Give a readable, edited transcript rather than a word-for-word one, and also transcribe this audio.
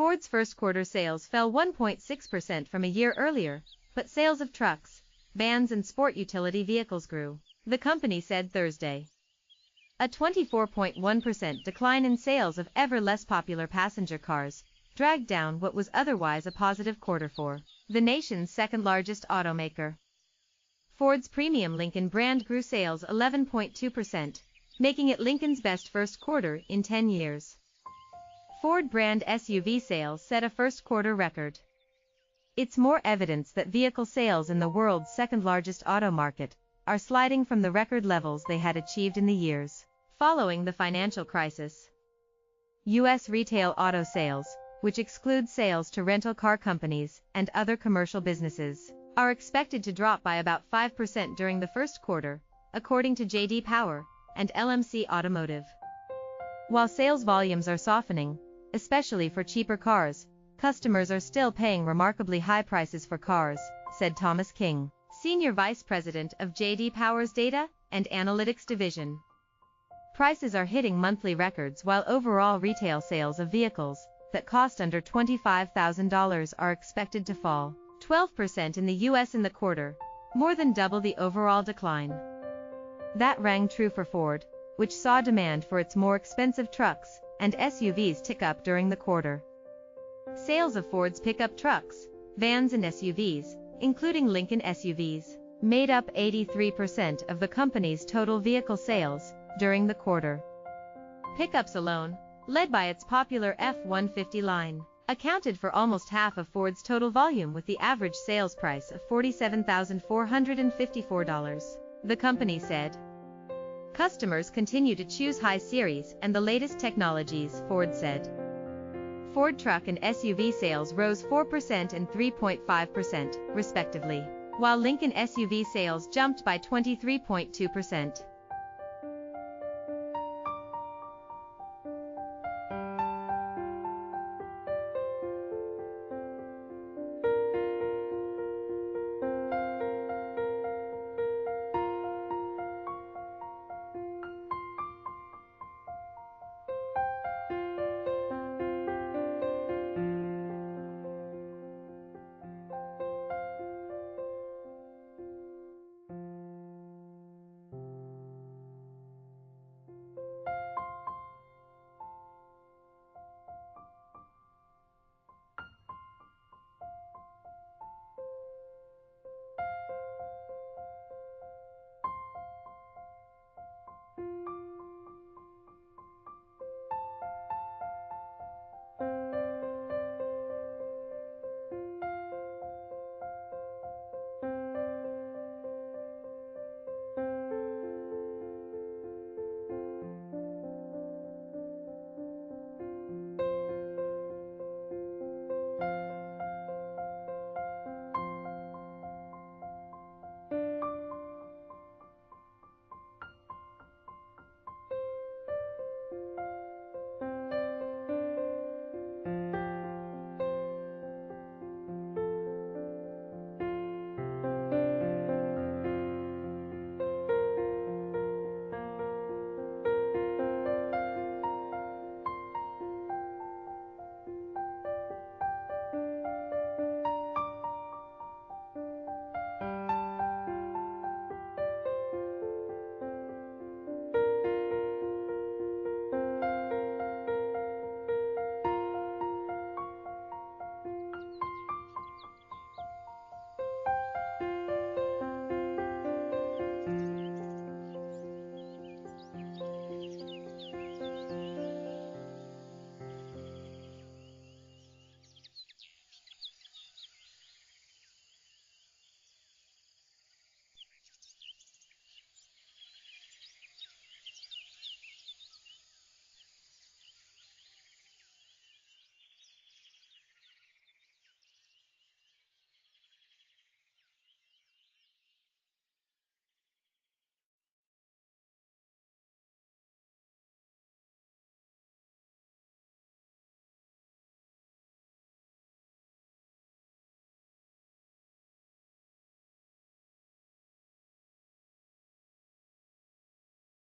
Ford's first quarter sales fell 1.6% from a year earlier, but sales of trucks, vans and sport utility vehicles grew, the company said Thursday. A 24.1% decline in sales of ever less popular passenger cars dragged down what was otherwise a positive quarter for the nation's second-largest automaker. Ford's premium Lincoln brand grew sales 11.2%, making it Lincoln's best first quarter in 10 years. Ford brand SUV sales set a first-quarter record. It's more evidence that vehicle sales in the world's second-largest auto market are sliding from the record levels they had achieved in the years following the financial crisis. U.S. retail auto sales, which excludes sales to rental car companies and other commercial businesses, are expected to drop by about 5% during the first quarter, according to J.D. Power and LMC Automotive. While sales volumes are softening, especially for cheaper cars, customers are still paying remarkably high prices for cars, said Thomas King, Senior Vice President of J.D. Power's Data and Analytics Division. Prices are hitting monthly records while overall retail sales of vehicles that cost under $25,000 are expected to fall 12% in the U.S. in the quarter, more than double the overall decline. That rang true for Ford, which saw demand for its more expensive trucks and SUVs tick up during the quarter. Sales of Ford's pickup trucks, vans and SUVs, including Lincoln SUVs, made up 83% of the company's total vehicle sales during the quarter. Pickups alone, led by its popular F-150 line, accounted for almost half of Ford's total volume with the average sales price of $47,454, the company said. Customers continue to choose high series and the latest technologies, Ford said. Ford truck and SUV sales rose 4% and 3.5%, respectively, while Lincoln SUV sales jumped by 23.2%.